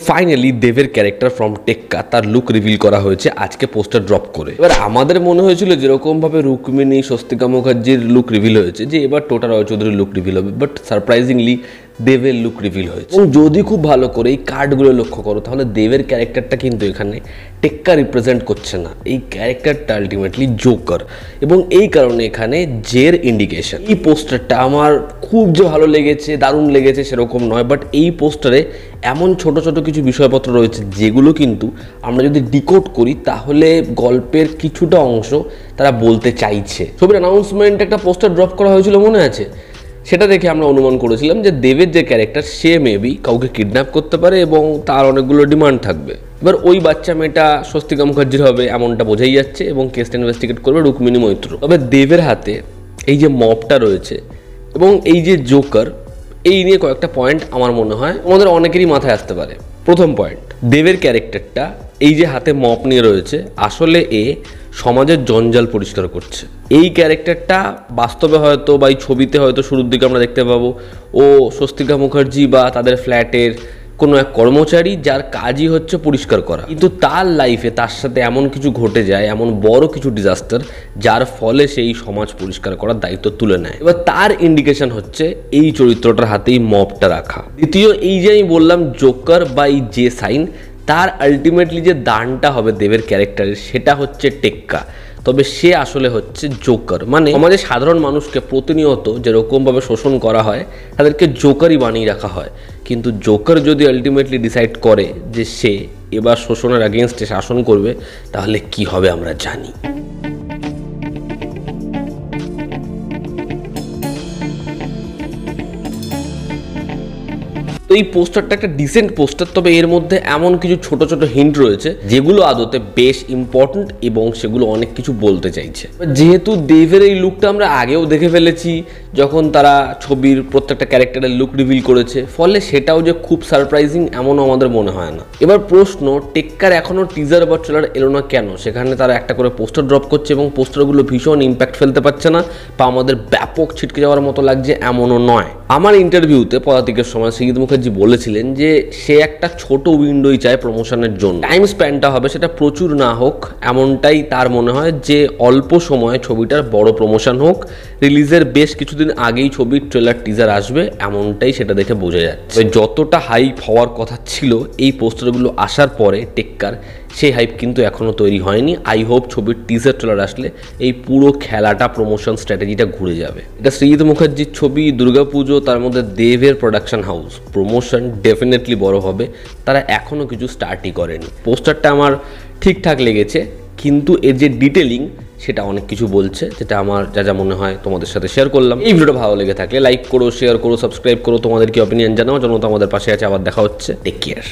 Finally দেবের character from টেক্কা তার লুক রিভিল করা হয়েছে আজকে পোস্টার ড্রপ করে। এবার আমাদের মনে হয়েছিল যেরকম ভাবে রুক্মিণী স্বস্তিকা মুখার্জির লুক রিভিল হয়েছে যে এবার টোটা রয় চৌধুরীর লুক রিভিল হবে, বাট সারপ্রাইজিংলি দেবের লুক রিভিল হয়েছে। এবং যদি খুব ভালো করে এই কার্ডগুলো লক্ষ্য করো তাহলে দেবের ক্যারেক্টারটা কিন্তু এখানে টেক্কা রিপ্রেজেন্ট করছে না, এই ক্যারেক্টারটা আলটিমেটলি জোকার, এবং এই কারণে এখানে জের ইন্ডিকেশন। এই পোস্টারটা আমার খুব যে ভালো লেগেছে, দারুণ লেগেছে সেরকম নয়, বাট এই পোস্টারে এমন ছোট ছোট কিছু বিষয়পত্র রয়েছে যেগুলো কিন্তু আমরা যদি ডিকোড করি তাহলে গল্পের কিছুটা অংশ তারা বলতে চাইছে। ছবির অ্যানাউন্সমেন্ট একটা পোস্টার ড্রপ করা হয়েছিল মনে আছে, সেটা দেখে আমরা অনুমান করেছিলাম যে দেবের যে ক্যারেক্টার সে মেবি কাউকে কিডন্যাপ করতে পারে এবং তার অনেকগুলো ডিমান্ড থাকবে। এবার ওই বাচ্চা মেয়েটা স্বস্তিকা মুখার্জির হবে এমনটা বোঝাই যাচ্ছে এবং কেসটা ইনভেস্টিগেট করবে রুক্মিণী মৈত্র। তবে দেবের হাতে এই যে মপটা রয়েছে এবং এই যে জোকার, এই নিয়ে কয়েকটা পয়েন্ট আমার মনে হয় আমাদের অনেকেরই মাথায় আসতে পারে। প্রথম পয়েন্ট, দেবের ক্যারেক্টারটা এই যে হাতে মপ নিয়ে রয়েছে আসলে এ সমাজের জঞ্জাল পরিষ্কার করছে। এই ক্যারেক্টারটা বাস্তবে হয়তো বা এই ছবিতে হয়তো শুরুর দিকে আমরা দেখতে পাবো ও স্বস্তিকা মুখার্জি বা তাদের ফ্ল্যাটের কোনো এক কর্মচারী যার কাজই হচ্ছে পরিষ্কার করা, কিন্তু তার লাইফে তার সাথে এমন কিছু ঘটে যায়, এমন বড় কিছু ডিজাস্টার যার ফলে সেই সমাজ পরিষ্কার করার দায়িত্ব তুলে নেয়। এবার তার ইন্ডিকেশন হচ্ছে এই চরিত্রটার হাতেই মপটা রাখা। দ্বিতীয়, এই যে আমি বললাম জোকার বা এই যে সাইন, তার আলটিমেটলি যে দানটা হবে দেবের ক্যারেক্টারের সেটা হচ্ছে টেক্কা, তবে সে আসলে হচ্ছে জোকার। মানে আমাদের সাধারণ মানুষকে প্রতিনিয়ত যেরকমভাবে শোষণ করা হয় তাদেরকে জোকারই বানিয়ে রাখা হয়, কিন্তু জোকার যদি আলটিমেটলি ডিসাইড করে যে সে এবার শোষণের এগেনস্টে শাসন করবে তাহলে কি হবে আমরা জানি। তো এই পোস্টারটা একটা ডিসেন্ট পোস্টার, তবে এর মধ্যে এমন কিছু ছোট ছোট হিন্ট রয়েছে যেগুলো আদতে বেশ ইম্পর্টেন্ট এবং সেগুলো অনেক কিছু বলতে চাইছে। যেহেতু দেবের এই লুকটা আমরা আগেও দেখে ফেলেছি যখন তারা ছবির প্রত্যেকটা ক্যারেক্টারের লুক রিভিল করেছে, ফলে সেটাও যে খুব সারপ্রাইজিং এমনও আমাদের মনে হয় না। এবার প্রশ্ন, টেক্কার এখনও টিজার বা ট্রেলার এলো না কেন? সেখানে তারা একটা করে পোস্টার ড্রপ করছে এবং পোস্টারগুলো ভীষণ ইম্প্যাক্ট ফেলতে পারছে না বা আমাদের ব্যাপক ছিটকে যাওয়ার মতো লাগছে এমনও নয়। আমার ইন্টারভিউতে পদাতিকের সময় সৃজিত মুখার্জি বলেছিলেন যে সে একটা ছোট উইন্ডোই চায় প্রমোশনের জন্য, টাইম স্প্যানটা হবে সেটা প্রচুর না হোক, এমনটাই তার মনে হয় যে অল্প সময়ে ছবিটার বড় প্রমোশন হোক, রিলিজের বেশ কিছুদিন আগেই ছবির ট্রেলার টিজার আসবে এমনটাই সেটা দেখে বোঝা যাচ্ছে। যতটা হাইপ হওয়ার কথা ছিল এই পোস্টারগুলো আসার পরে টেক্কার, সেই হাইপ কিন্তু এখনও তৈরি হয়নি। আই হোপ ছবির টিজার ট্রেলার আসলে এই পুরো খেলাটা প্রমোশন স্ট্র্যাটেজিটা ঘুরে যাবে। এটা সৃজিত মুখার্জির ছবি, দুর্গাপুজো, তার মধ্যে দেবের প্রোডাকশন হাউস, প্রমোশন ডেফিনেটলি বড় হবে। তারা এখনও কিছু স্টার্টই করেনি। পোস্টারটা আমার ঠিকঠাক লেগেছে, কিন্তু এর যে ডিটেলিং সেটা অনেক কিছু বলছে, যেটা আমার যা মনে হয় তোমাদের সাথে শেয়ার করলাম। এই ভিডিওটা ভালো লেগে থাকলে লাইক করো, শেয়ার করো, সাবস্ক্রাইব করো, তোমাদের কি অপিনিয়ন জানাও। জন্য তো আমাদের পাশে আছে, আবার দেখা হচ্ছে। Take care.